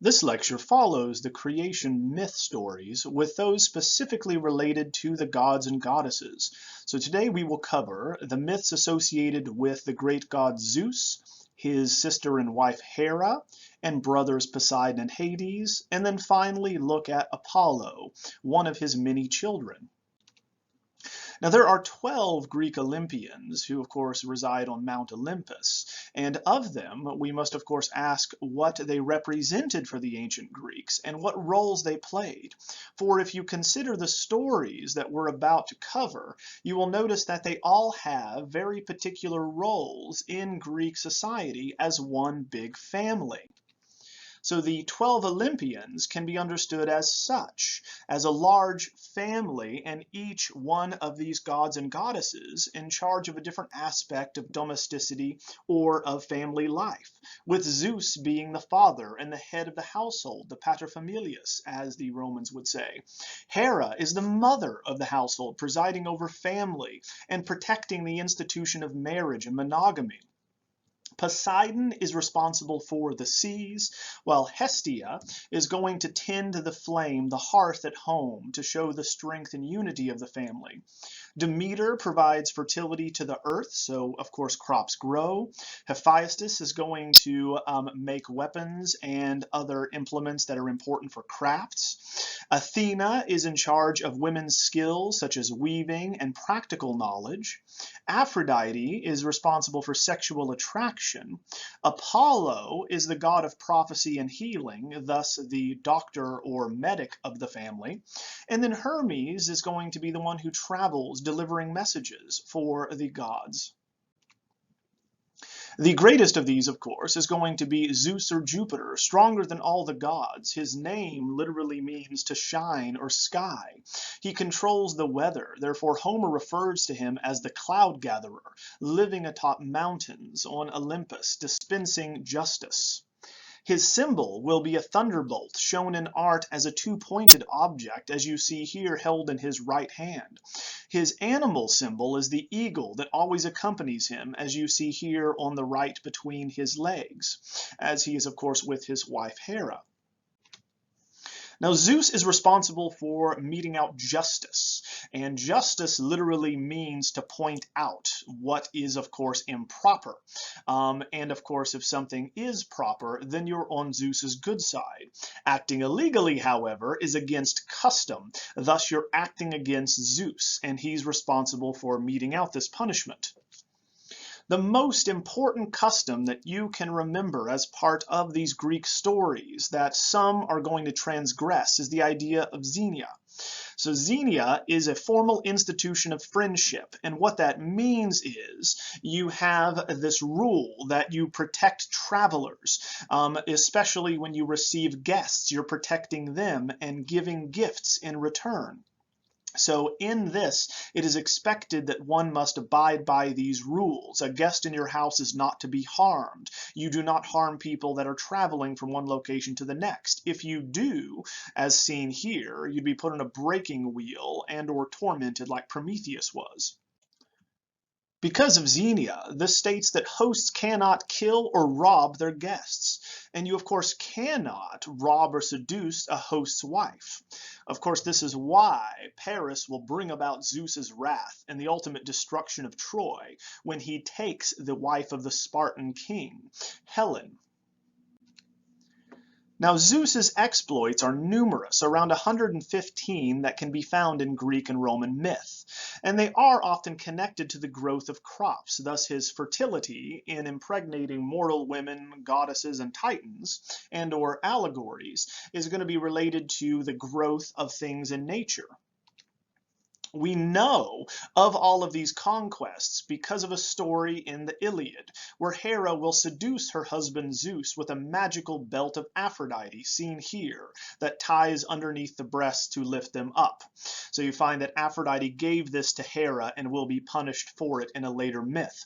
This lecture follows the creation myth stories with those specifically related to the gods and goddesses. So today we will cover the myths associated with the great god Zeus, his sister and wife Hera, and brothers Poseidon and Hades, and then finally look at Apollo, one of his many children. Now, there are 12 Greek Olympians who, of course, reside on Mount Olympus, and of them, we must, of course, ask what they represented for the ancient Greeks and what roles they played. For if you consider the stories that we're about to cover, you will notice that they all have very particular roles in Greek society as one big family. So the 12 Olympians can be understood as such, as a large family, and each one of these gods and goddesses in charge of a different aspect of domesticity or of family life, with Zeus being the father and the head of the household, the paterfamilias, as the Romans would say. Hera is the mother of the household, presiding over family and protecting the institution of marriage and monogamy. Poseidon is responsible for the seas, while Hestia is going to tend to the flame, the hearth at home, to show the strength and unity of the family. Demeter provides fertility to the earth, so of course crops grow. Hephaestus is going to make weapons and other implements that are important for crafts. Athena is in charge of women's skills such as weaving and practical knowledge. Aphrodite is responsible for sexual attraction. Apollo is the god of prophecy and healing, thus the doctor or medic of the family. And then Hermes is going to be the one who travels, delivering messages for the gods. The greatest of these, of course, is going to be Zeus or Jupiter, stronger than all the gods. His name literally means to shine or sky. He controls the weather, therefore Homer refers to him as the cloud gatherer, living atop mountains on Olympus, dispensing justice. His symbol will be a thunderbolt, shown in art as a two-pointed object, as you see here held in his right hand. His animal symbol is the eagle that always accompanies him, as you see here on the right between his legs, as he is, of course, with his wife Hera. Now, Zeus is responsible for meting out justice, and justice literally means to point out what is, of course, improper. And, of course, if something is proper, then you're on Zeus's good side. Acting illegally, however, is against custom. Thus, you're acting against Zeus, and he's responsible for meting out this punishment. The most important custom that you can remember as part of these Greek stories that some are going to transgress is the idea of xenia. So xenia is a formal institution of friendship, and what that means is you have this rule that you protect travelers, especially when you receive guests. You're protecting them and giving gifts in return. So in this, it is expected that one must abide by these rules. A guest in your house is not to be harmed. You do not harm people that are traveling from one location to the next. If you do, as seen here, you'd be put on a breaking wheel and or tormented like Prometheus was. Because of xenia, this states that hosts cannot kill or rob their guests, and you of course cannot rob or seduce a host's wife. Of course, this is why Paris will bring about Zeus's wrath and the ultimate destruction of Troy when he takes the wife of the Spartan king, Helen. Now, Zeus's exploits are numerous, around 115 that can be found in Greek and Roman myth, and they are often connected to the growth of crops. Thus, his fertility in impregnating mortal women, goddesses, and titans, and or allegories, is going to be related to the growth of things in nature. We know of all of these conquests because of a story in the Iliad, where Hera will seduce her husband Zeus with a magical belt of Aphrodite, seen here, that ties underneath the breasts to lift them up. So you find that Aphrodite gave this to Hera and will be punished for it in a later myth.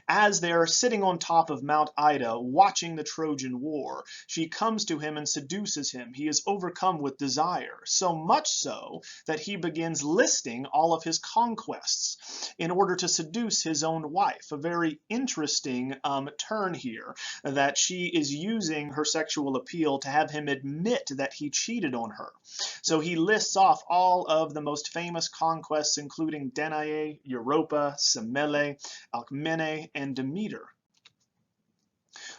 As they're sitting on top of Mount Ida watching the Trojan War, she comes to him and seduces him. He is overcome with desire, so much so that he begins listing all of his conquests in order to seduce his own wife. A very interesting turn here, that she is using her sexual appeal to have him admit that he cheated on her. So he lists off all of the most famous conquests, including Danae, Europa, Semele, Alcmene, and Demeter.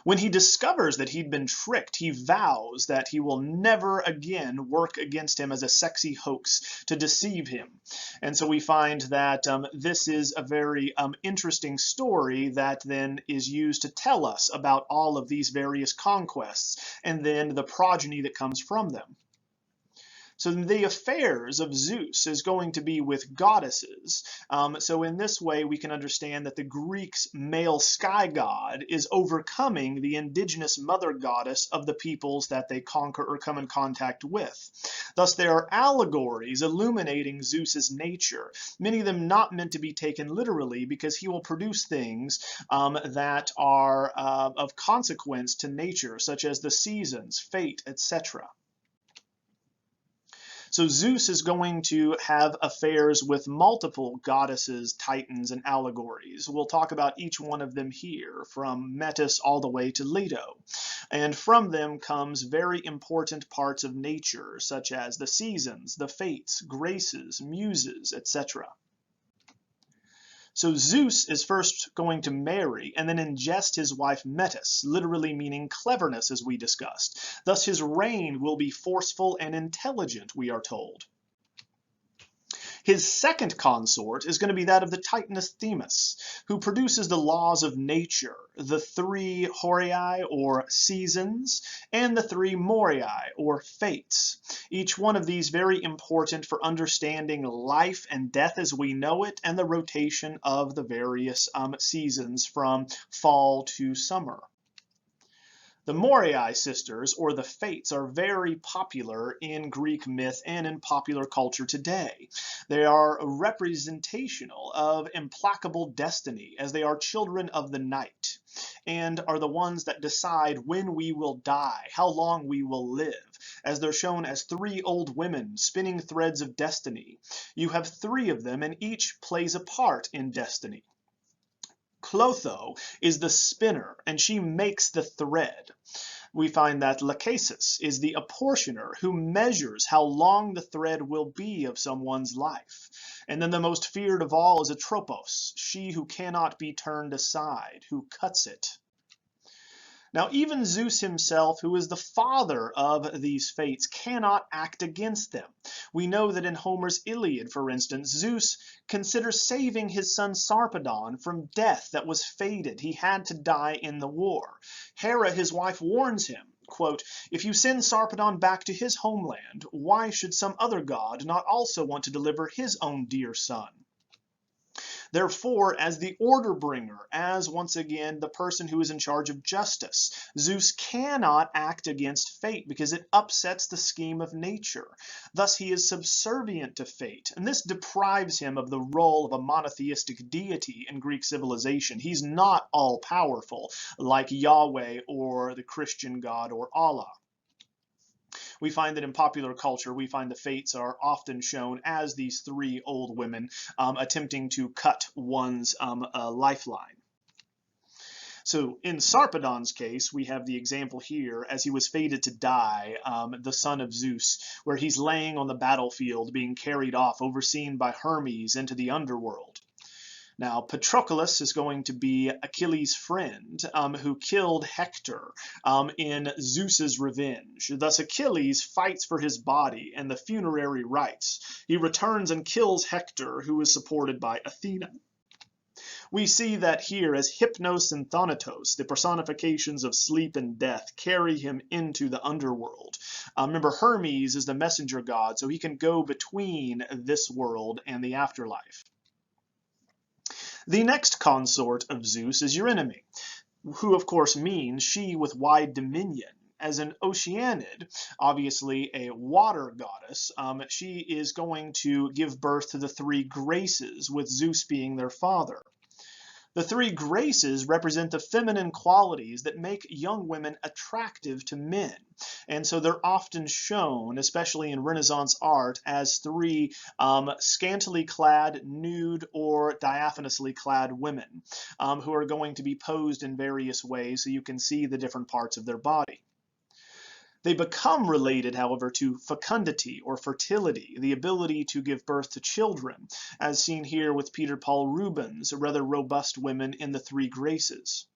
When he discovers that he'd been tricked, he vows that he will never again work against him as a sexy hoax to deceive him. And so we find that this is a very interesting story that then is used to tell us about all of these various conquests and then the progeny that comes from them. So the affairs of Zeus is going to be with goddesses. So in this way, we can understand that the Greeks' male sky god is overcoming the indigenous mother goddess of the peoples that they conquer or come in contact with. Thus, there are allegories illuminating Zeus's nature, many of them not meant to be taken literally because he will produce things that are of consequence to nature, such as the seasons, fate, etc. So Zeus is going to have affairs with multiple goddesses, titans, and allegories. We'll talk about each one of them here, from Metis all the way to Leto. And from them comes very important parts of nature, such as the seasons, the fates, graces, muses, etc. So Zeus is first going to marry and then ingest his wife Metis, literally meaning cleverness, as we discussed. Thus his reign will be forceful and intelligent, we are told. His second consort is going to be that of the Titaness Themis, who produces the laws of nature, the three Horai, or seasons, and the three Morii, or fates. Each one of these very important for understanding life and death as we know it, and the rotation of the various seasons from fall to summer. The Morii sisters, or the Fates, are very popular in Greek myth and in popular culture today. They are representational of implacable destiny, as they are children of the night, and are the ones that decide when we will die, how long we will live, as they're shown as three old women spinning threads of destiny. You have three of them, and each plays a part in destiny. Clotho is the spinner, and she makes the thread. We find that Lachesis is the apportioner, who measures how long the thread will be of someone's life. And then the most feared of all is Atropos, she who cannot be turned aside, who cuts it. Now, even Zeus himself, who is the father of these fates, cannot act against them. We know that in Homer's Iliad, for instance, Zeus considers saving his son Sarpedon from death that was fated. He had to die in the war. Hera, his wife, warns him, quote, "If you send Sarpedon back to his homeland, why should some other god not also want to deliver his own dear son?" Therefore, as the order bringer, as once again the person who is in charge of justice, Zeus cannot act against fate because it upsets the scheme of nature. Thus he is subservient to fate, and this deprives him of the role of a monotheistic deity in Greek civilization. He's not all-powerful like Yahweh or the Christian God or Allah. We find that in popular culture, we find the fates are often shown as these three old women attempting to cut one's lifeline. So in Sarpedon's case, we have the example here as he was fated to die, the son of Zeus, where he's laying on the battlefield being carried off, overseen by Hermes into the underworld. Now, Patroclus is going to be Achilles' friend, who killed Hector in Zeus's revenge. Thus, Achilles fights for his body and the funerary rites. He returns and kills Hector, who is supported by Athena. We see that here as Hypnos and Thanatos, the personifications of sleep and death, carry him into the underworld. Remember, Hermes is the messenger god, so he can go between this world and the afterlife. The next consort of Zeus is Eurynome, who of course means she with wide dominion. As an Oceanid, obviously a water goddess, she is going to give birth to the three Graces, with Zeus being their father. The three graces represent the feminine qualities that make young women attractive to men. And so they're often shown, especially in Renaissance art, as three scantily clad, nude, or diaphanously clad women who are going to be posed in various ways so you can see the different parts of their body. They become related, however, to fecundity or fertility, the ability to give birth to children, as seen here with Peter Paul Rubens' rather robust women in the Three Graces.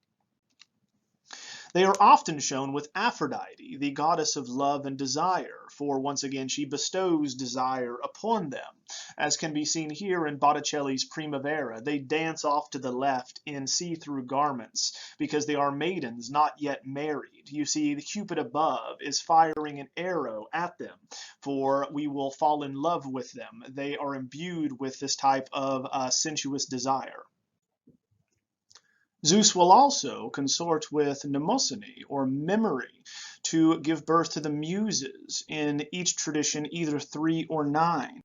They are often shown with Aphrodite, the goddess of love and desire, for once again she bestows desire upon them. As can be seen here in Botticelli's Primavera, they dance off to the left in see-through garments because they are maidens not yet married. You see, the Cupid above is firing an arrow at them, for we will fall in love with them. They are imbued with this type of sensuous desire. Zeus will also consort with mnemosyne, or memory, to give birth to the Muses, in each tradition either 3 or 9.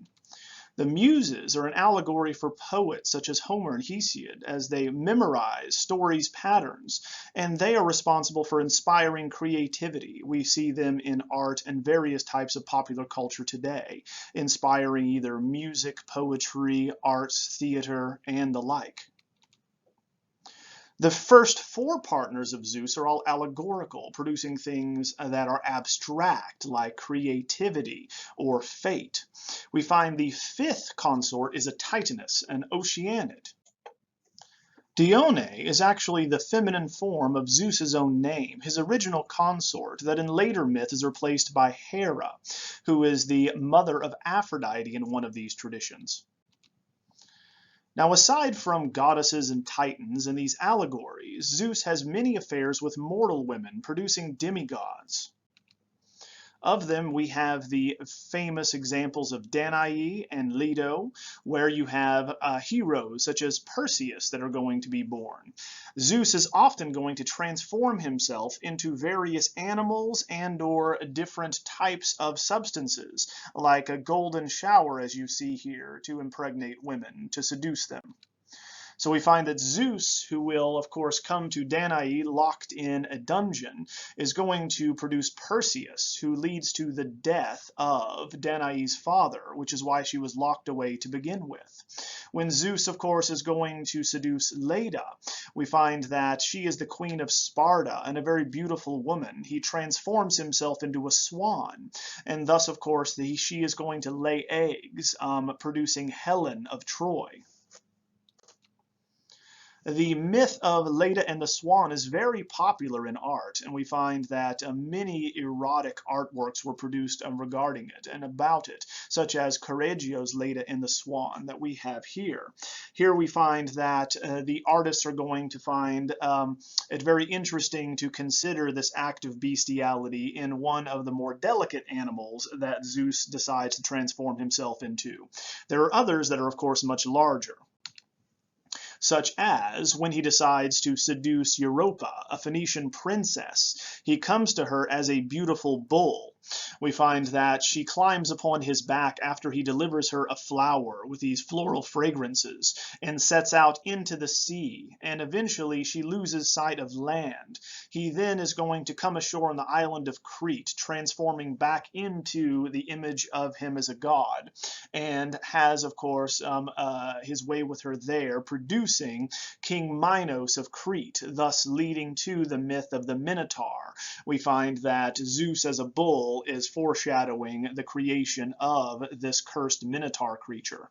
The Muses are an allegory for poets such as Homer and Hesiod, as they memorize stories' patterns, and they are responsible for inspiring creativity. We see them in art and various types of popular culture today, inspiring either music, poetry, arts, theater, and the like. The first 4 partners of Zeus are all allegorical, producing things that are abstract, like creativity or fate. We find the 5th consort is a Titaness, an Oceanid. Dione is actually the feminine form of Zeus's own name, his original consort that in later myth is replaced by Hera, who is the mother of Aphrodite in one of these traditions. Now, aside from goddesses and titans in these allegories, Zeus has many affairs with mortal women, producing demigods. Of them, we have the famous examples of Danae and Leto, where you have heroes such as Perseus that are going to be born. Zeus is often going to transform himself into various animals and or different types of substances, like a golden shower, as you see here, to impregnate women, to seduce them. So we find that Zeus, who will, of course, come to Danae locked in a dungeon, is going to produce Perseus, who leads to the death of Danae's father, which is why she was locked away to begin with. When Zeus, of course, is going to seduce Leda, we find that she is the queen of Sparta and a very beautiful woman. He transforms himself into a swan, and thus, of course, she is going to lay eggs, producing Helen of Troy. The myth of Leda and the Swan is very popular in art, and we find that many erotic artworks were produced regarding it and about it, such as Correggio's Leda and the Swan that we have here. Here we find that the artists are going to find it very interesting to consider this act of bestiality in one of the more delicate animals that Zeus decides to transform himself into. There are others that are, of course, much larger, such as when he decides to seduce Europa, a Phoenician princess. He comes to her as a beautiful bull. We find that she climbs upon his back after he delivers her a flower with these floral fragrances and sets out into the sea, and eventually she loses sight of land. He then is going to come ashore on the island of Crete, transforming back into the image of him as a god, and has, of course, his way with her there, producing King Minos of Crete, thus leading to the myth of the Minotaur. We find that Zeus as a bull is foreshadowing the creation of this cursed Minotaur creature.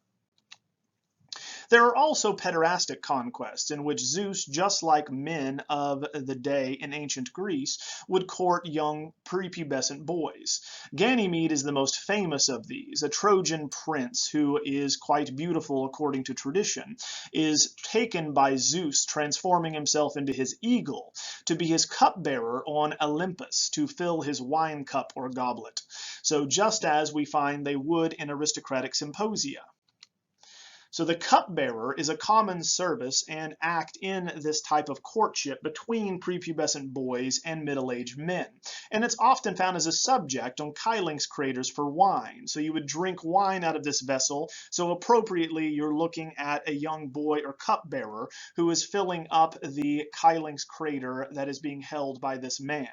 There are also pederastic conquests in which Zeus, just like men of the day in ancient Greece, would court young prepubescent boys. Ganymede is the most famous of these. A Trojan prince who is quite beautiful according to tradition is taken by Zeus, transforming himself into his eagle to be his cupbearer on Olympus to fill his wine cup or goblet. So just as we find they would in aristocratic symposia. So the cupbearer is a common service and act in this type of courtship between prepubescent boys and middle-aged men. And it's often found as a subject on Kyling's craters for wine. So you would drink wine out of this vessel. So appropriately, you're looking at a young boy or cupbearer who is filling up the Kyling's crater that is being held by this man.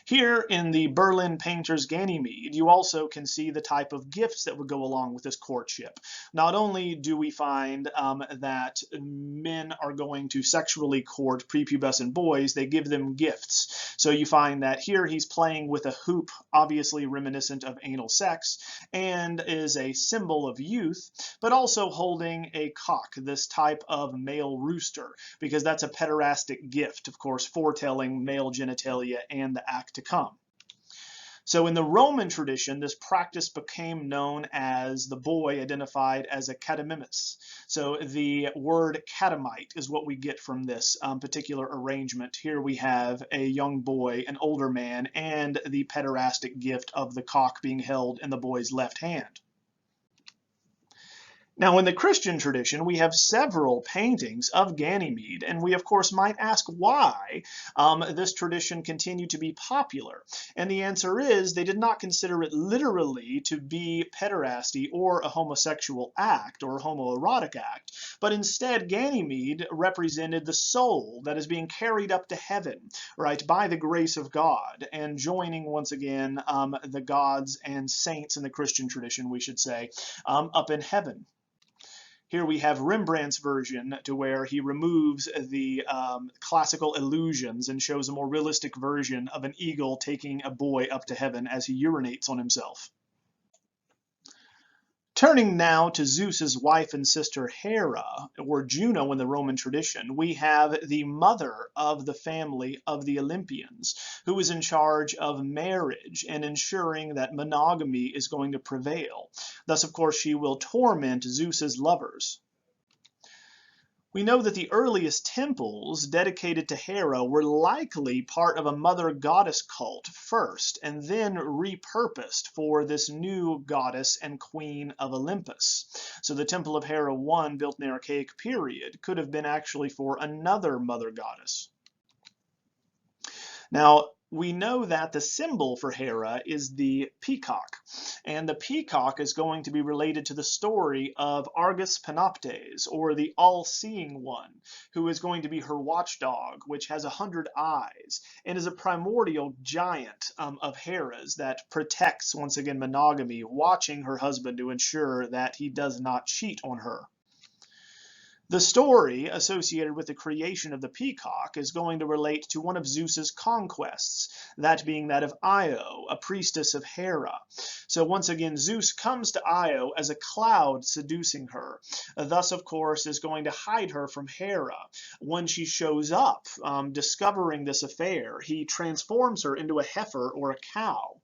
Here in the Berlin painter's Ganymede, you also can see the type of gifts that would go along with this courtship. Not only do we find that men are going to sexually court prepubescent boys, they give them gifts. So you find that here he's playing with a hoop, obviously reminiscent of anal sex, and is a symbol of youth, but also holding a cock, this type of male rooster, because that's a pederastic gift, of course, foretelling male genitalia and the act to come. So in the Roman tradition, this practice became known as the boy identified as a catamimus. So the word catamite is what we get from this particular arrangement. Here we have a young boy, an older man, and the pederastic gift of the cock being held in the boy's left hand. Now, in the Christian tradition, we have several paintings of Ganymede, and we, of course, might ask why this tradition continued to be popular. And the answer is they did not consider it literally to be pederasty or a homosexual act or a homoerotic act, but instead Ganymede represented the soul that is being carried up to heaven, right, by the grace of God, and joining, once again, the gods and saints in the Christian tradition, we should say, up in heaven. Here we have Rembrandt's version to where he removes the classical illusions and shows a more realistic version of an eagle taking a boy up to heaven as he urinates on himself. Turning now to Zeus's wife and sister Hera, or Juno in the Roman tradition, we have the mother of the family of the Olympians, who is in charge of marriage and ensuring that monogamy is going to prevail. Thus, of course, she will torment Zeus's lovers. We know that the earliest temples dedicated to Hera were likely part of a mother goddess cult first, and then repurposed for this new goddess and queen of Olympus. So the Temple of Hera I, built in the Archaic period, could have been actually for another mother goddess. Now, we know that the symbol for Hera is the peacock, and the peacock is going to be related to the story of Argus Panoptes, or the all-seeing one, who is going to be her watchdog, which has 100 eyes, and is a primordial giant of Hera's that protects, once again, monogamy, watching her husband to ensure that he does not cheat on her. The story associated with the creation of the peacock is going to relate to one of Zeus's conquests, that being that of Io, a priestess of Hera. So once again, Zeus comes to Io as a cloud seducing her. Thus, of course, is going to hide her from Hera. When she shows up, discovering this affair, he transforms her into a heifer or a cow.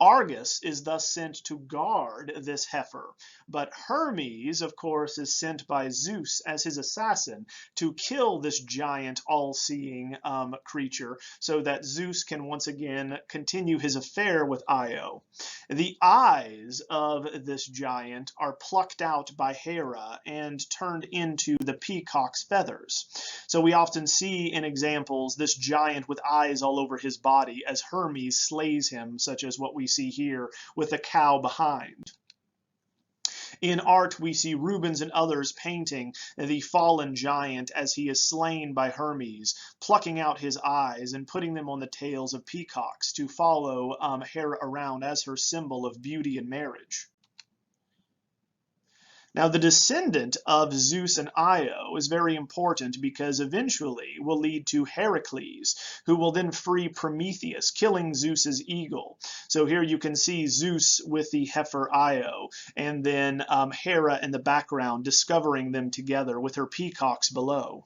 Argus is thus sent to guard this heifer, but Hermes, of course, is sent by Zeus as his assassin to kill this giant all-seeing creature so that Zeus can once again continue his affair with Io. The eyes of this giant are plucked out by Hera and turned into the peacock's feathers. So we often see in examples this giant with eyes all over his body as Hermes slays him, such as what we see here with a cow behind. In art, we see Rubens and others painting the fallen giant as he is slain by Hermes, plucking out his eyes and putting them on the tails of peacocks to follow Hera around as her symbol of beauty and marriage. Now, the descendant of Zeus and Io is very important because eventually will lead to Heracles, who will then free Prometheus, killing Zeus's eagle. So here you can see Zeus with the heifer Io, and then Hera in the background discovering them together with her peacocks below.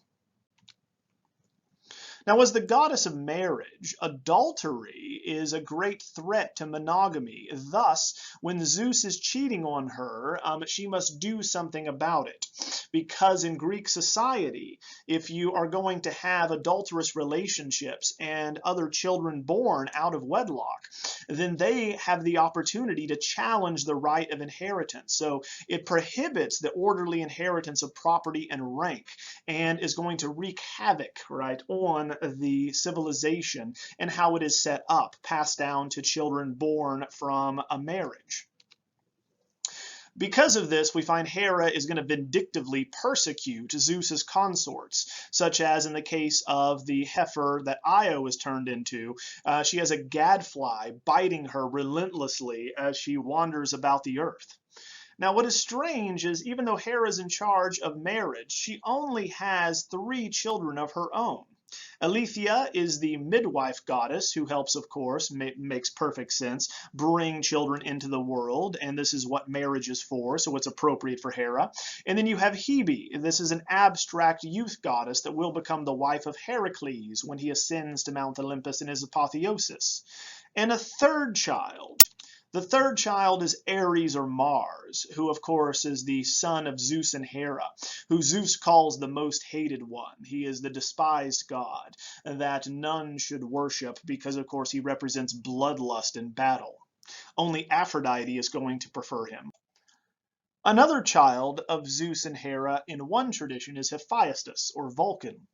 Now, as the goddess of marriage, adultery is a great threat to monogamy. Thus, when Zeus is cheating on her, she must do something about it. Because in Greek society, if you are going to have adulterous relationships and other children born out of wedlock, then they have the opportunity to challenge the right of inheritance. So it prohibits the orderly inheritance of property and rank, and is going to wreak havoc, right, on the civilization and how it is set up, passed down to children born from a marriage. Because of this, we find Hera is going to vindictively persecute Zeus's consorts, such as in the case of the heifer that Io is turned into. She has a gadfly biting her relentlessly as she wanders about the earth. Now, what is strange is even though Hera is in charge of marriage, she only has 3 children of her own. Aletheia is the midwife goddess who helps, of course, makes perfect sense, bring children into the world, and this is what marriage is for, so it's appropriate for Hera. And then you have Hebe. This is an abstract youth goddess that will become the wife of Heracles when he ascends to Mount Olympus in his apotheosis. And a third child. The third child is Ares or Mars, who of course is the son of Zeus and Hera, who Zeus calls the most hated one. He is the despised god that none should worship because of course he represents bloodlust in battle. Only Aphrodite is going to prefer him. Another child of Zeus and Hera in one tradition is Hephaestus or Vulcan.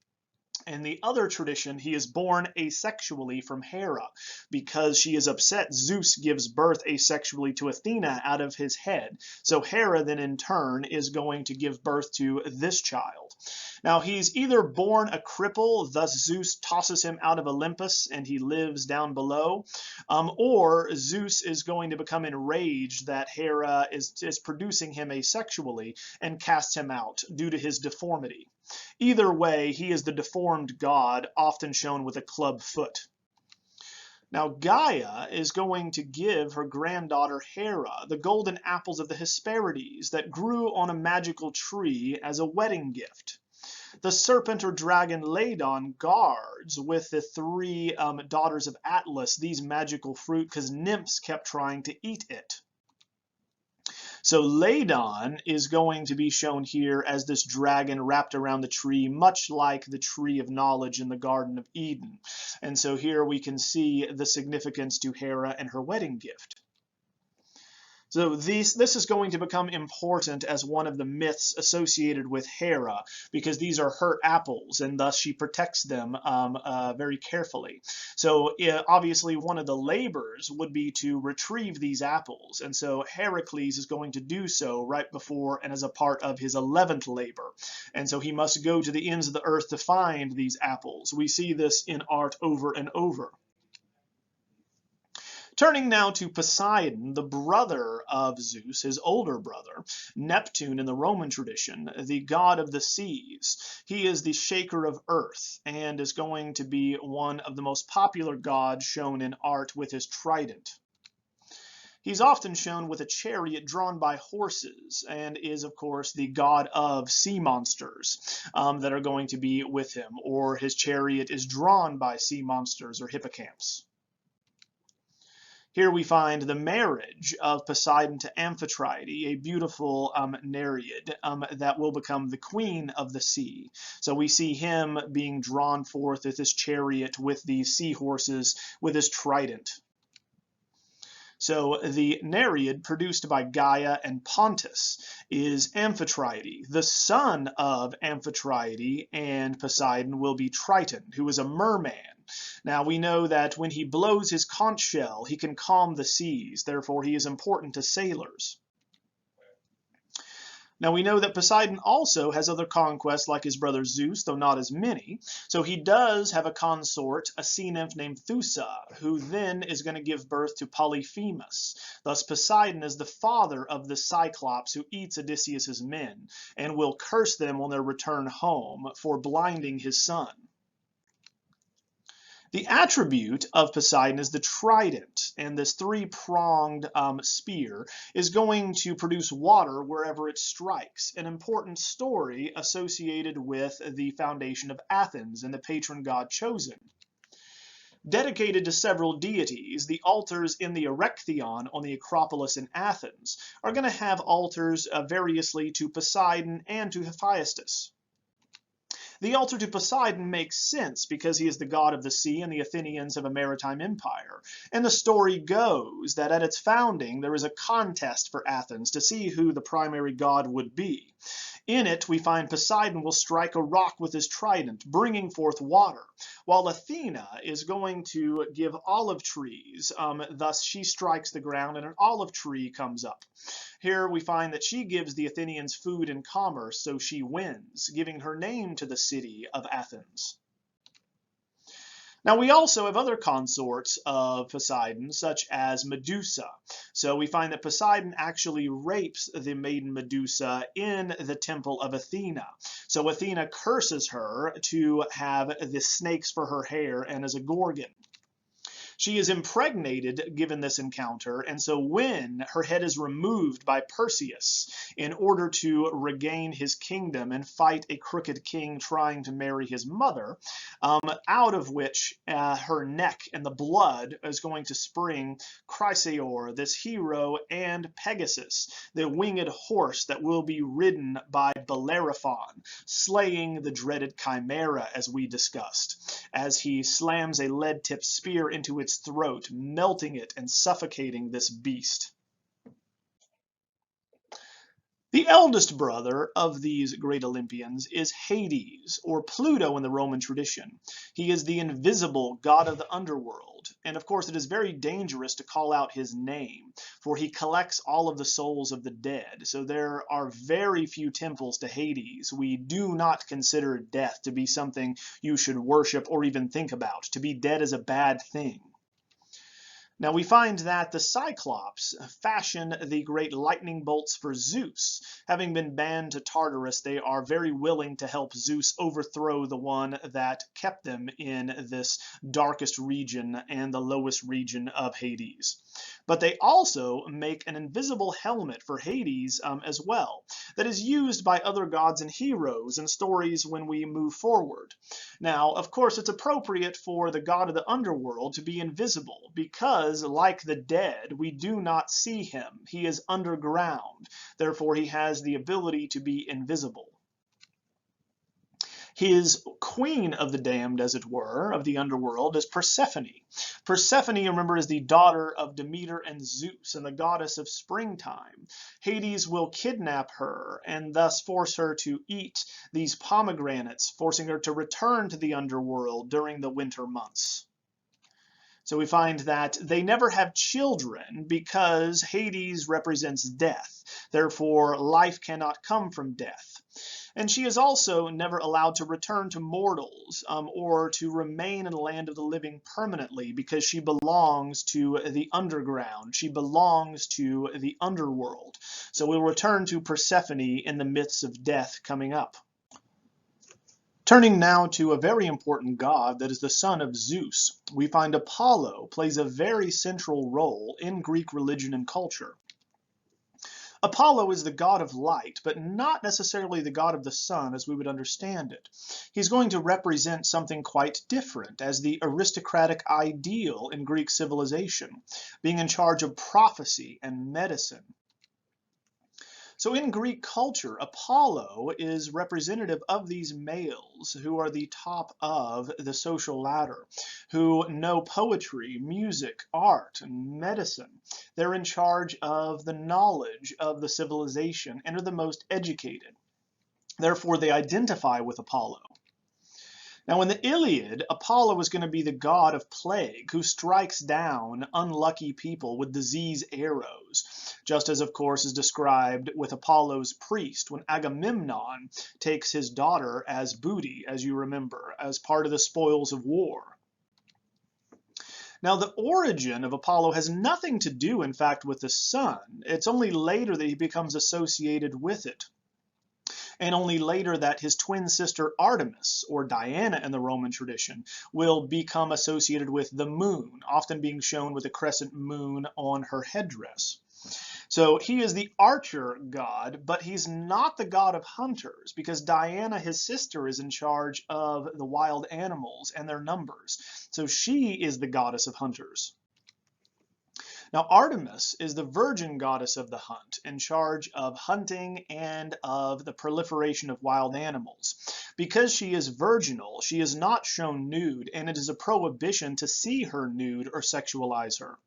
In the other tradition, he is born asexually from Hera. Because she is upset, Zeus gives birth asexually to Athena out of his head. So Hera then in turn is going to give birth to this child. Now he's either born a cripple, thus Zeus tosses him out of Olympus and he lives down below, or Zeus is going to become enraged that Hera is producing him asexually and casts him out due to his deformity. Either way, he is the deformed god, often shown with a club foot. Now Gaia is going to give her granddaughter Hera the golden apples of the Hesperides that grew on a magical tree as a wedding gift. The serpent or dragon Ladon guards with the 3 daughters of Atlas these magical fruit because nymphs kept trying to eat it. So Ladon is going to be shown here as this dragon wrapped around the tree, much like the tree of knowledge in the Garden of Eden. And so here we can see the significance to Hera and her wedding gift. So this is going to become important as one of the myths associated with Hera, because these are her apples, and thus she protects them very carefully. So obviously one of the labors would be to retrieve these apples, and so Heracles is going to do so right before and as a part of his 11th labor. And so he must go to the ends of the earth to find these apples. We see this in art over and over. Turning now to Poseidon, the brother of Zeus, his older brother, Neptune in the Roman tradition, the god of the seas. He is the shaker of earth and is going to be one of the most popular gods shown in art with his trident. He's often shown with a chariot drawn by horses and is, of course, the god of sea monsters that are going to be with him, or his chariot is drawn by sea monsters or hippocamps. Here we find the marriage of Poseidon to Amphitrite, a beautiful Nereid that will become the queen of the sea. So we see him being drawn forth with his chariot with these seahorses with his trident. So the Nereid produced by Gaia and Pontus is Amphitrite. The son of Amphitrite and Poseidon will be Triton, who is a merman. Now we know that when he blows his conch shell, he can calm the seas. Therefore, he is important to sailors. Now we know that Poseidon also has other conquests like his brother Zeus, though not as many. So he does have a consort, a sea nymph named Thusa, who then is going to give birth to Polyphemus. Thus Poseidon is the father of the Cyclops who eats Odysseus's men and will curse them on their return home for blinding his son. The attribute of Poseidon is the trident, and this 3-pronged spear is going to produce water wherever it strikes, an important story associated with the foundation of Athens and the patron god chosen. Dedicated to several deities, the altars in the Erechtheion on the Acropolis in Athens are going to have altars variously to Poseidon and to Hephaestus. The altar to Poseidon makes sense because he is the god of the sea and the Athenians have a maritime empire. And the story goes that at its founding there was a contest for Athens to see who the primary god would be. In it, we find Poseidon will strike a rock with his trident, bringing forth water, while Athena is going to give olive trees. Thus, she strikes the ground and an olive tree comes up. Here we find that she gives the Athenians food and commerce, so she wins, giving her name to the city of Athens. Now, we also have other consorts of Poseidon, such as Medusa. So we find that Poseidon actually rapes the maiden Medusa in the temple of Athena. So Athena curses her to have the snakes for her hair and as a gorgon. She is impregnated given this encounter, and so when her head is removed by Perseus in order to regain his kingdom and fight a crooked king trying to marry his mother, out of which her neck and the blood is going to spring Chrysaor, this hero, and Pegasus, the winged horse that will be ridden by Bellerophon, slaying the dreaded Chimera as we discussed, as he slams a lead-tipped spear into its throat, melting it and suffocating this beast. The eldest brother of these great Olympians is Hades, or Pluto in the Roman tradition. He is the invisible god of the underworld, and of course it is very dangerous to call out his name, for he collects all of the souls of the dead. So there are very few temples to Hades. We do not consider death to be something you should worship or even think about. To be dead is a bad thing. Now we find that the Cyclops fashion the great lightning bolts for Zeus. Having been banned to Tartarus, they are very willing to help Zeus overthrow the one that kept them in this darkest region and the lowest region of Hades. But they also make an invisible helmet for Hades as well, that is used by other gods and heroes in stories when we move forward. Now, of course, it's appropriate for the god of the underworld to be invisible because, like the dead, we do not see him. He is underground. Therefore, he has the ability to be invisible. His queen of the damned, as it were, of the underworld, is Persephone. Persephone, remember, is the daughter of Demeter and Zeus and the goddess of springtime. Hades will kidnap her and thus force her to eat these pomegranates, forcing her to return to the underworld during the winter months. So we find that they never have children because Hades represents death. Therefore, life cannot come from death. And she is also never allowed to return to mortals or to remain in the land of the living permanently because she belongs to the underground. She belongs to the underworld. So we'll return to Persephone in the myths of death coming up. Turning now to a very important god that is the son of Zeus, we find Apollo plays a very central role in Greek religion and culture. Apollo is the god of light, but not necessarily the god of the sun as we would understand it. He's going to represent something quite different as the aristocratic ideal in Greek civilization, being in charge of prophecy and medicine. So in Greek culture, Apollo is representative of these males who are the top of the social ladder, who know poetry, music, art, and medicine. They're in charge of the knowledge of the civilization and are the most educated. Therefore, they identify with Apollo. Now, in the Iliad, Apollo is going to be the god of plague who strikes down unlucky people with disease arrows, just as, of course, is described with Apollo's priest when Agamemnon takes his daughter as booty, as you remember, as part of the spoils of war. Now, the origin of Apollo has nothing to do, in fact, with the sun. It's only later that he becomes associated with it. And only later that his twin sister Artemis, or Diana in the Roman tradition, will become associated with the moon, often being shown with a crescent moon on her headdress. So he is the archer god, but he's not the god of hunters because Diana, his sister, is in charge of the wild animals and their numbers. So she is the goddess of hunters. Now, Artemis is the virgin goddess of the hunt, in charge of hunting and of the proliferation of wild animals. Because she is virginal, she is not shown nude, and it is a prohibition to see her nude or sexualize her.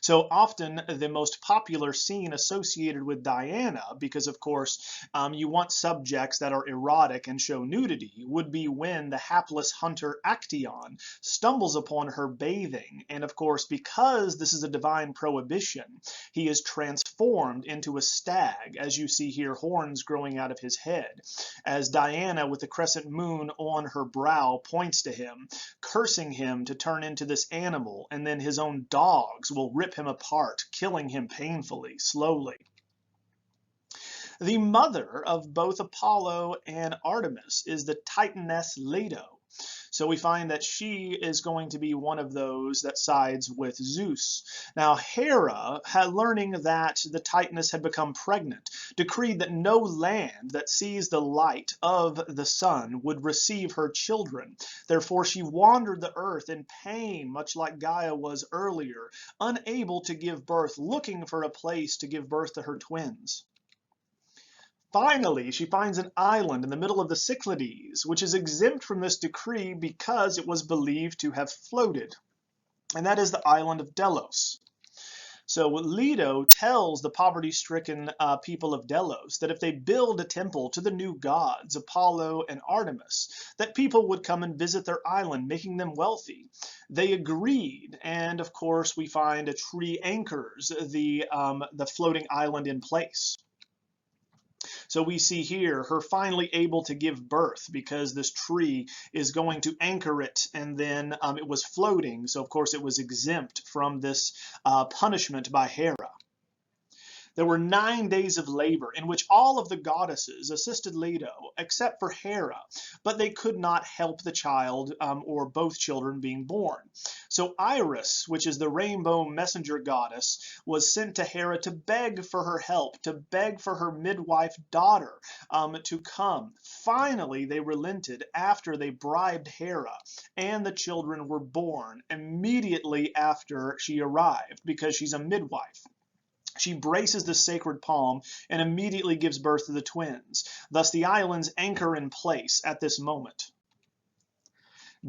So often the most popular scene associated with Diana, because of course you want subjects that are erotic and show nudity, would be when the hapless hunter Actaeon stumbles upon her bathing. And of course, because this is a divine prohibition, he is transformed into a stag, as you see here, horns growing out of his head, as Diana, with the crescent moon on her brow, points to him, cursing him to turn into this animal, and then his own dogs will rip him apart, killing him painfully, slowly. The mother of both Apollo and Artemis is the Titaness Leto. So we find that she is going to be one of those that sides with Zeus. Now Hera, learning that the Titaness had become pregnant, decreed that no land that sees the light of the sun would receive her children. Therefore she wandered the earth in pain, much like Gaia was earlier, unable to give birth, looking for a place to give birth to her twins. Finally, she finds an island in the middle of the Cyclades, which is exempt from this decree because it was believed to have floated, and that is the island of Delos. So Leto tells the poverty-stricken people of Delos that if they build a temple to the new gods, Apollo and Artemis, that people would come and visit their island, making them wealthy. They agreed, and of course we find a tree anchors the floating island in place. So we see here her finally able to give birth because this tree is going to anchor it, and then it was floating. So of course it was exempt from this punishment by Hera. There were 9 days of labor in which all of the goddesses assisted Leto, except for Hera, but they could not help the child or both children being born. So Iris, which is the rainbow messenger goddess, was sent to Hera to beg for her help, to beg for her midwife daughter to come. Finally, they relented after they bribed Hera, and the children were born immediately after she arrived because she's a midwife. She braces the sacred palm and immediately gives birth to the twins. Thus the islands anchor in place at this moment.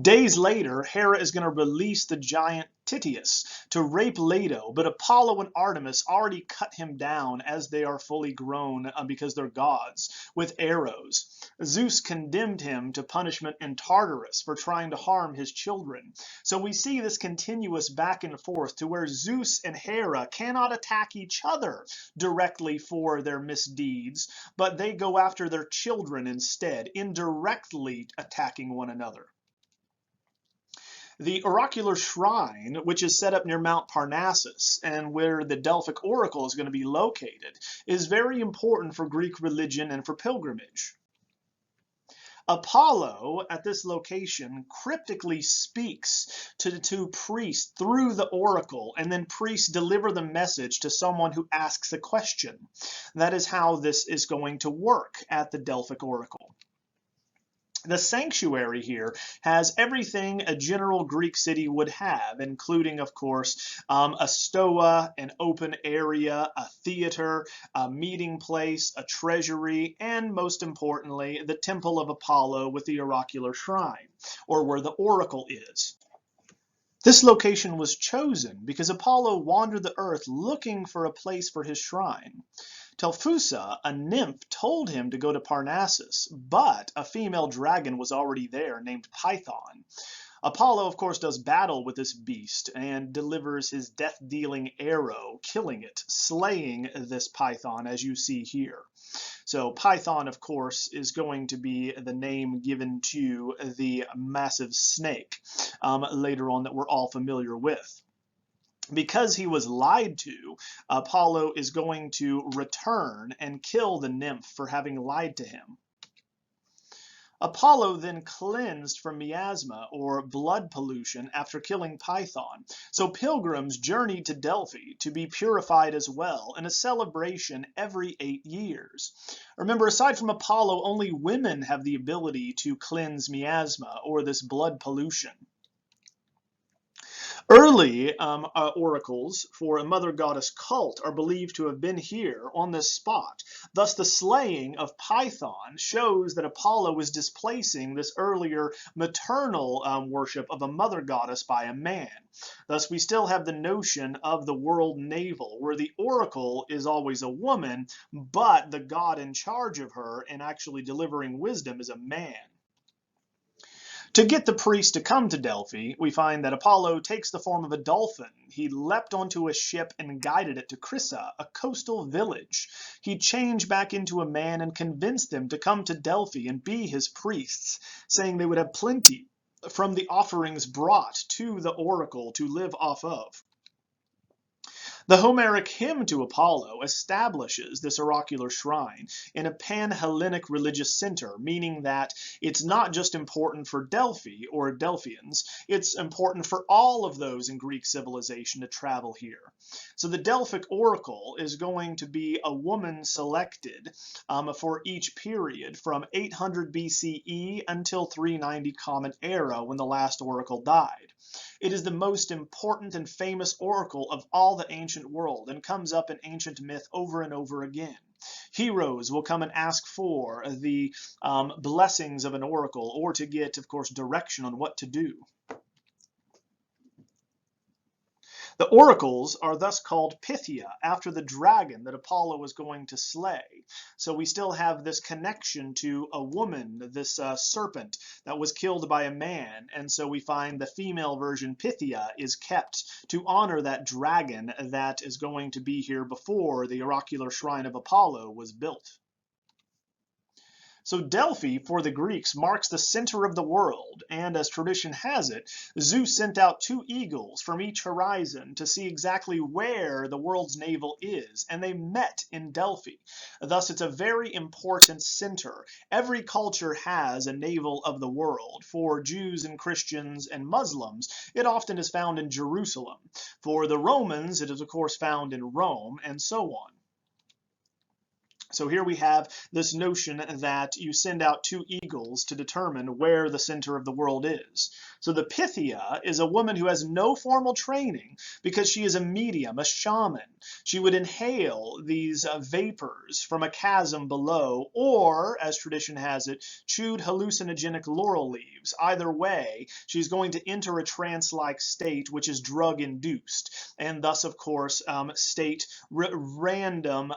Days later, Hera is going to release the giant Tityus to rape Leto, but Apollo and Artemis already cut him down as they are fully grown because they're gods, with arrows. Zeus condemned him to punishment in Tartarus for trying to harm his children. So we see this continuous back and forth to where Zeus and Hera cannot attack each other directly for their misdeeds, but they go after their children instead, indirectly attacking one another. The oracular shrine, which is set up near Mount Parnassus and where the Delphic oracle is going to be located, is very important for Greek religion and for pilgrimage. Apollo, at this location, cryptically speaks to priests through the oracle, and then priests deliver the message to someone who asks a question. That is how this is going to work at the Delphic oracle. The sanctuary here has everything a general Greek city would have, including, of course, a stoa, an open area, a theater, a meeting place, a treasury, and most importantly, the temple of Apollo with the oracular shrine, or where the oracle is. This location was chosen because Apollo wandered the earth looking for a place for his shrine. Telphusa, a nymph, told him to go to Parnassus, but a female dragon was already there named Python. Apollo, of course, does battle with this beast and delivers his death-dealing arrow, killing it, slaying this Python, as you see here. So Python, of course, is going to be the name given to the massive snake later on that we're all familiar with. Because he was lied to, Apollo is going to return and kill the nymph for having lied to him. Apollo then cleansed from miasma, or blood pollution, after killing Python. So pilgrims journeyed to Delphi to be purified as well, in a celebration every 8 years. Remember, aside from Apollo, only women have the ability to cleanse miasma, or this blood pollution. Early oracles for a mother goddess cult are believed to have been here on this spot. Thus, the slaying of Python shows that Apollo was displacing this earlier maternal worship of a mother goddess by a man. Thus, we still have the notion of the world navel, where the oracle is always a woman, but the god in charge of her and actually delivering wisdom is a man. To get the priest to come to Delphi, we find that Apollo takes the form of a dolphin. He leapt onto a ship and guided it to Crissa, a coastal village. He changed back into a man and convinced them to come to Delphi and be his priests, saying they would have plenty from the offerings brought to the oracle to live off of. The Homeric hymn to Apollo establishes this oracular shrine in a pan-Hellenic religious center, meaning that it's not just important for Delphi or Delphians, it's important for all of those in Greek civilization to travel here. So the Delphic oracle is going to be a woman selected for each period from 800 BCE until 390 Common Era, when the last oracle died. It is the most important and famous oracle of all the ancient world and comes up in ancient myth over and over again. Heroes will come and ask for the blessings of an oracle, or to get, of course, direction on what to do. The oracles are thus called Pythia, after the dragon that Apollo was going to slay. So we still have this connection to a woman, this serpent that was killed by a man. And so we find the female version Pythia is kept to honor that dragon that is going to be here before the oracular shrine of Apollo was built. So Delphi, for the Greeks, marks the center of the world, and as tradition has it, Zeus sent out 2 eagles from each horizon to see exactly where the world's navel is, and they met in Delphi. Thus, it's a very important center. Every culture has a navel of the world. For Jews and Christians and Muslims, it often is found in Jerusalem. For the Romans, it is of course found in Rome, and so on. So here we have this notion that you send out 2 eagles to determine where the center of the world is. So the Pythia is a woman who has no formal training because she is a medium, a shaman. She would inhale these vapors from a chasm below, or, as tradition has it, chewed hallucinogenic laurel leaves. Either way, she's going to enter a trance-like state, which is drug-induced, and thus, of course, state random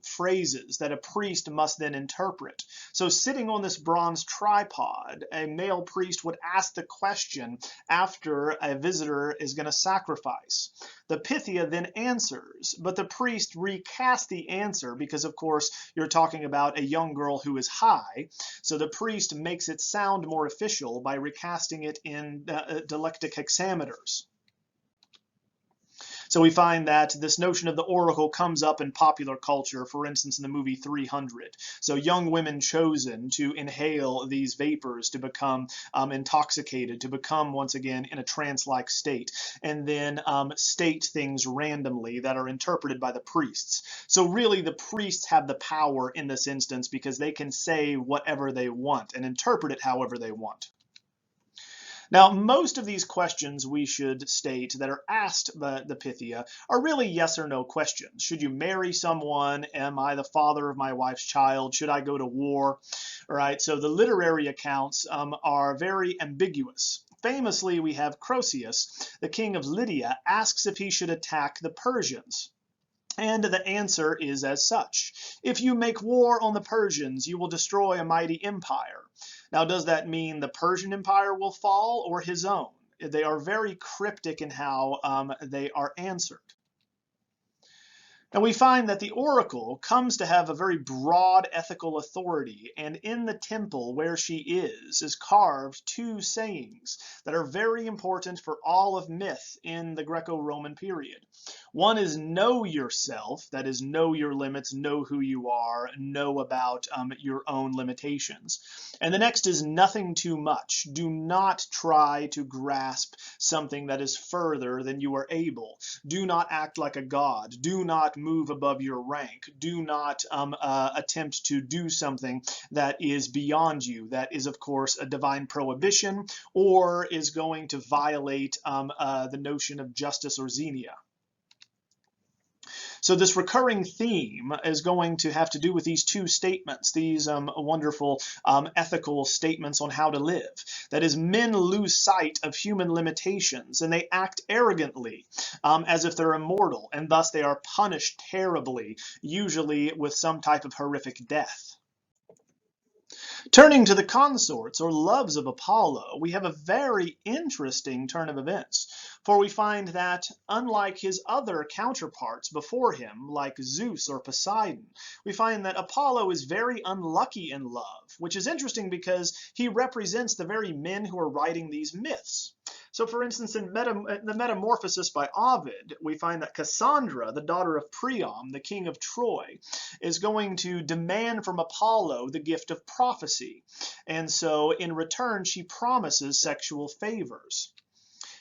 phrases that a priest must then interpret. So sitting on this bronze tripod, a male priest would ask the question after a visitor is going to sacrifice. The Pythia then answers, but the priest recasts the answer because, of course, you're talking about a young girl who is high. So the priest makes it sound more official by recasting it in dialectic hexameters. So we find that this notion of the oracle comes up in popular culture, for instance, in the movie 300. So young women chosen to inhale these vapors to become intoxicated, to become, once again, in a trance-like state, and then state things randomly that are interpreted by the priests. So really, the priests have the power in this instance because they can say whatever they want and interpret it however they want. Now, most of these questions we should state that are asked by the Pythia are really yes or no questions. Should you marry someone? Am I the father of my wife's child? Should I go to war? All right, so the literary accounts are very ambiguous. Famously, we have Croesus, the king of Lydia, asks if he should attack the Persians. And the answer is as such. If you make war on the Persians, you will destroy a mighty empire. Now, does that mean the Persian Empire will fall or his own? They are very cryptic in how they are answered. And we find that the oracle comes to have a very broad ethical authority, and in the temple where she is carved two sayings that are very important for all of myth in the Greco-Roman period. One is know yourself, that is, know your limits, know who you are, know about your own limitations. And the next is nothing too much. Do not try to grasp something that is further than you are able. Do not act like a god. Do not move above your rank. Do not attempt to do something that is beyond you. That is, of course, a divine prohibition, or is going to violate the notion of justice or xenia. So this recurring theme is going to have to do with these two statements, these wonderful ethical statements on how to live. That is, men lose sight of human limitations and they act arrogantly as if they're immortal, and thus they are punished terribly, usually with some type of horrific death. Turning to the consorts or loves of Apollo, we have a very interesting turn of events, for we find that, unlike his other counterparts before him, like Zeus or Poseidon, we find that Apollo is very unlucky in love, which is interesting because he represents the very men who are writing these myths. So, for instance, in the Metamorphosis by Ovid, we find that Cassandra, the daughter of Priam, the king of Troy, is going to demand from Apollo the gift of prophecy. And so, in return, she promises sexual favors.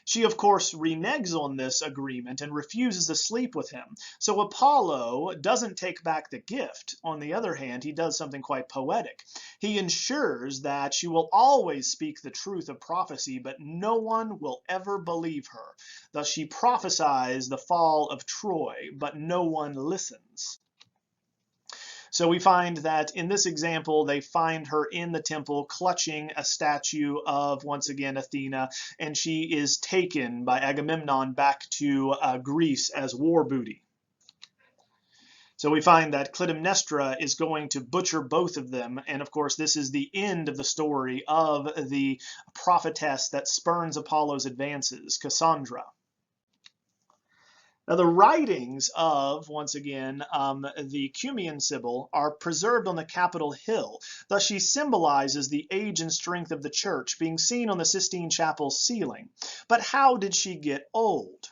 She, of course, reneges on this agreement and refuses to sleep with him. So Apollo doesn't take back the gift. On the other hand, he does something quite poetic. He ensures that she will always speak the truth of prophecy, but no one will ever believe her. Thus she prophesies the fall of Troy, but no one listens. So we find that in this example, they find her in the temple clutching a statue of, once again, Athena, and she is taken by Agamemnon back to Greece as war booty. So we find that Clytemnestra is going to butcher both of them, and of course this is the end of the story of the prophetess that spurns Apollo's advances, Cassandra. Now, the writings of, once again, the Cumean Sibyl are preserved on the Capitol Hill. Thus, she symbolizes the age and strength of the church, being seen on the Sistine Chapel's ceiling. But how did she get old?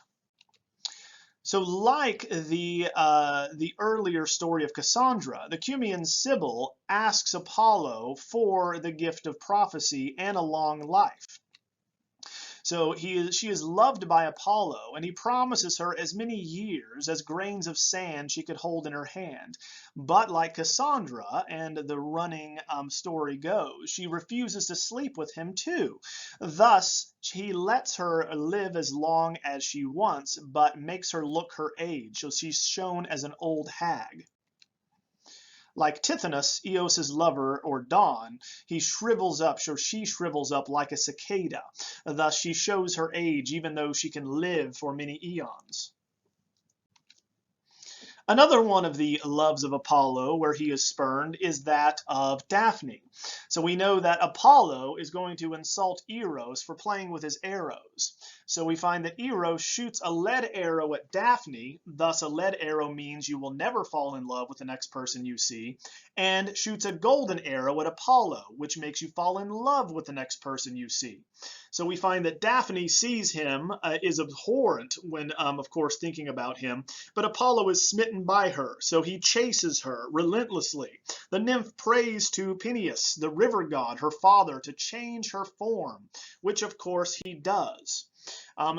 So, like the earlier story of Cassandra, the Cumean Sibyl asks Apollo for the gift of prophecy and a long life. So she is loved by Apollo, and he promises her as many years as grains of sand she could hold in her hand. But like Cassandra, and the running story goes, she refuses to sleep with him too. Thus, he lets her live as long as she wants, but makes her look her age, so she's shown as an old hag. Like Tithonus, Eos's lover, or Dawn, he shrivels up, so she shrivels up like a cicada. Thus she shows her age, even though she can live for many eons. Another one of the loves of Apollo where he is spurned is that of Daphne. So we know that Apollo is going to insult Eros for playing with his arrows. So we find that Eros shoots a lead arrow at Daphne, thus a lead arrow means you will never fall in love with the next person you see, and shoots a golden arrow at Apollo, which makes you fall in love with the next person you see. So we find that Daphne sees him, is abhorrent when, of course, thinking about him, but Apollo is smitten by her, so he chases her relentlessly. The nymph prays to Peneus, the river god, her father, to change her form, which, of course, he does.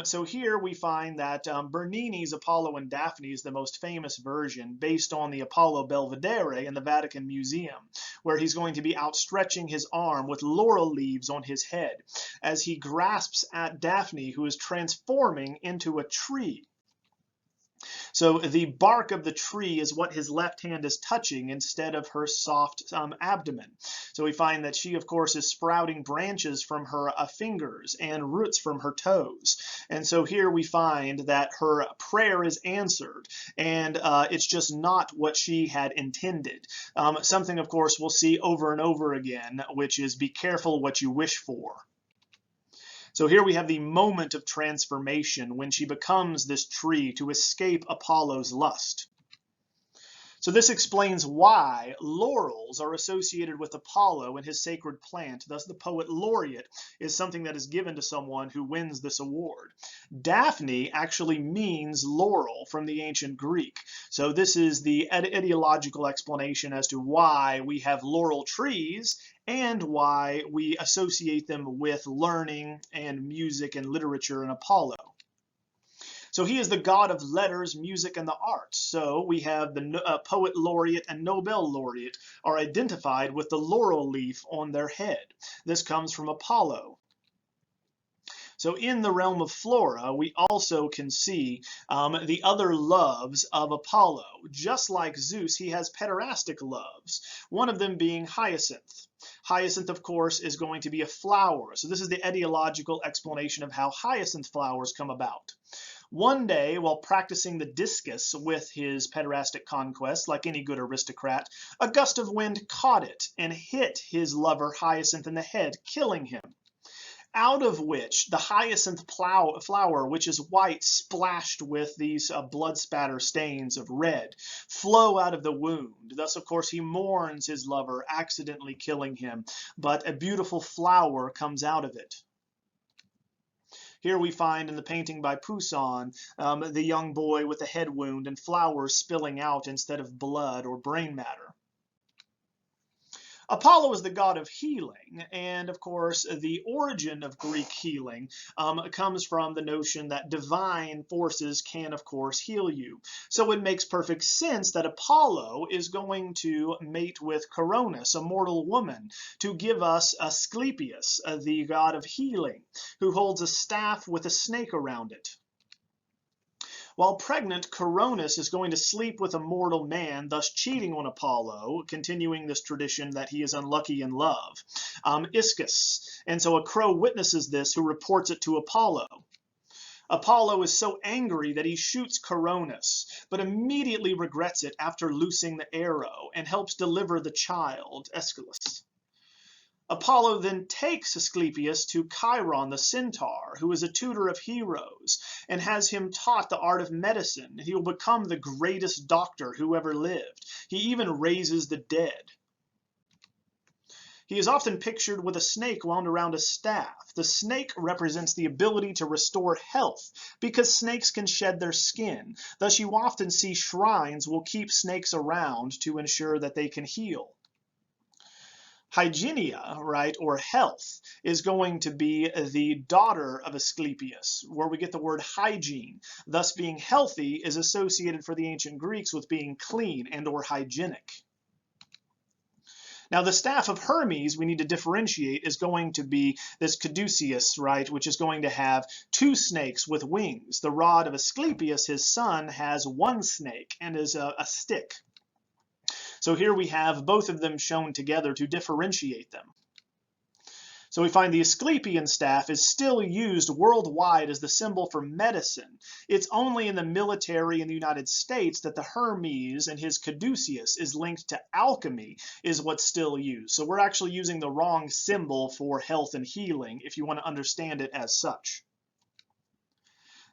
So here we find that Bernini's Apollo and Daphne is the most famous version, based on the Apollo Belvedere in the Vatican Museum, where he's going to be outstretching his arm with laurel leaves on his head as he grasps at Daphne, who is transforming into a tree. So the bark of the tree is what his left hand is touching instead of her soft abdomen. So we find that she, of course, is sprouting branches from her fingers and roots from her toes. And so here we find that her prayer is answered, and it's just not what she had intended. Something, of course, we'll see over and over again, which is be careful what you wish for. So here we have the moment of transformation when she becomes this tree to escape Apollo's lust. So this explains why laurels are associated with Apollo and his sacred plant. Thus, the poet laureate is something that is given to someone who wins this award. Daphne actually means laurel from the ancient Greek. So this is the ideological explanation as to why we have laurel trees and why we associate them with learning and music and literature in Apollo. So he is the god of letters, music, and the arts. So we have the poet laureate and Nobel laureate are identified with the laurel leaf on their head. This comes from Apollo. So in the realm of flora, we also can see the other loves of Apollo. Just like Zeus, he has pederastic loves, one of them being hyacinth. Hyacinth, of course, is going to be a flower. So this is the ideological explanation of how hyacinth flowers come about. One day, while practicing the discus with his pederastic conquest, like any good aristocrat, a gust of wind caught it and hit his lover Hyacinth in the head, killing him. Out of which the hyacinth flower, which is white, splashed with these blood spatter stains of red, flow out of the wound. Thus, of course, he mourns his lover, accidentally killing him, but a beautiful flower comes out of it. Here we find in the painting by Poussin, the young boy with a head wound and flowers spilling out instead of blood or brain matter. Apollo is the god of healing, and of course the origin of Greek healing comes from the notion that divine forces can of course heal you. So it makes perfect sense that Apollo is going to mate with Coronis, a mortal woman, to give us Asclepius, the god of healing, who holds a staff with a snake around it. While pregnant, Coronis is going to sleep with a mortal man, thus cheating on Apollo, continuing this tradition that he is unlucky in love. Iscus. And so a crow witnesses this, who reports it to Apollo. Apollo is so angry that he shoots Coronis, but immediately regrets it after loosing the arrow and helps deliver the child, Aeschylus. Apollo then takes Asclepius to Chiron the centaur, who is a tutor of heroes, and has him taught the art of medicine. He will become the greatest doctor who ever lived. He even raises the dead. He is often pictured with a snake wound around a staff. The snake represents the ability to restore health, because snakes can shed their skin. Thus you often see shrines will keep snakes around to ensure that they can heal. Hygienia, right, or health, is going to be the daughter of Asclepius, where we get the word hygiene. Thus, being healthy is associated for the ancient Greeks with being clean and or hygienic. Now, the staff of Hermes, we need to differentiate, is going to be this caduceus, right, which is going to have two snakes with wings. The rod of Asclepius, his son, has one snake and is a stick. So here we have both of them shown together to differentiate them. So we find the Asclepian staff is still used worldwide as the symbol for medicine. It's only in the military in the United States that the Hermes and his caduceus is linked to alchemy, is what's still used. So we're actually using the wrong symbol for health and healing if you want to understand it as such.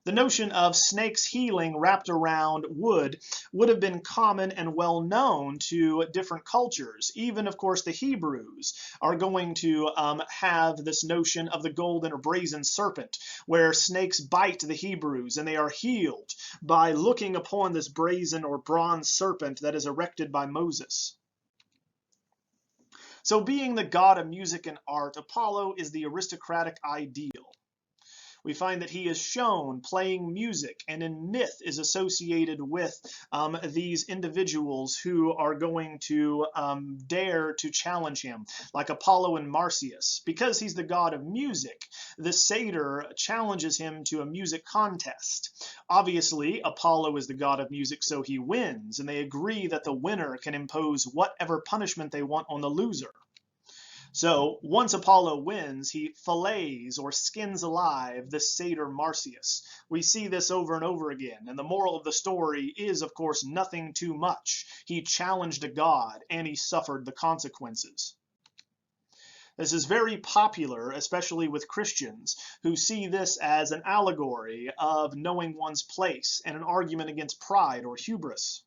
The notion of snakes healing wrapped around wood would have been common and well known to different cultures. Even, of course, the Hebrews are going to have this notion of the golden or brazen serpent, where snakes bite the Hebrews and they are healed by looking upon this brazen or bronze serpent that is erected by Moses. So being the god of music and art, Apollo is the aristocratic ideal. We find that he is shown playing music, and in myth is associated with these individuals who are going to dare to challenge him, like Apollo and Marsyas. Because he's the god of music, the satyr challenges him to a music contest. Obviously, Apollo is the god of music, so he wins, and they agree that the winner can impose whatever punishment they want on the loser. So once Apollo wins, he fillets or skins alive the satyr Marsyas. We see this over and over again, and the moral of the story is, of course, nothing too much. He challenged a god, and he suffered the consequences. This is very popular, especially with Christians, who see this as an allegory of knowing one's place and an argument against pride or hubris.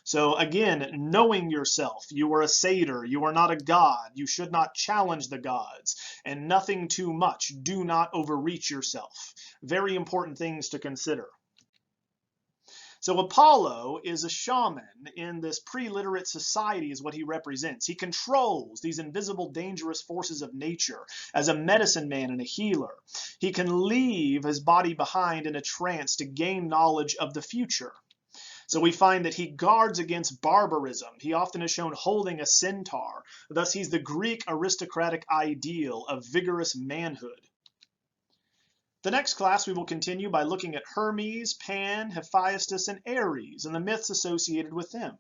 So again, knowing yourself, you are a satyr, you are not a god, you should not challenge the gods, and nothing too much, do not overreach yourself. Very important things to consider. So Apollo is a shaman in this pre-literate society is what he represents. He controls these invisible dangerous forces of nature as a medicine man and a healer. He can leave his body behind in a trance to gain knowledge of the future. So we find that he guards against barbarism. He often is shown holding a centaur. Thus he's the Greek aristocratic ideal of vigorous manhood. The next class we will continue by looking at Hermes, Pan, Hephaestus, and Ares and the myths associated with them.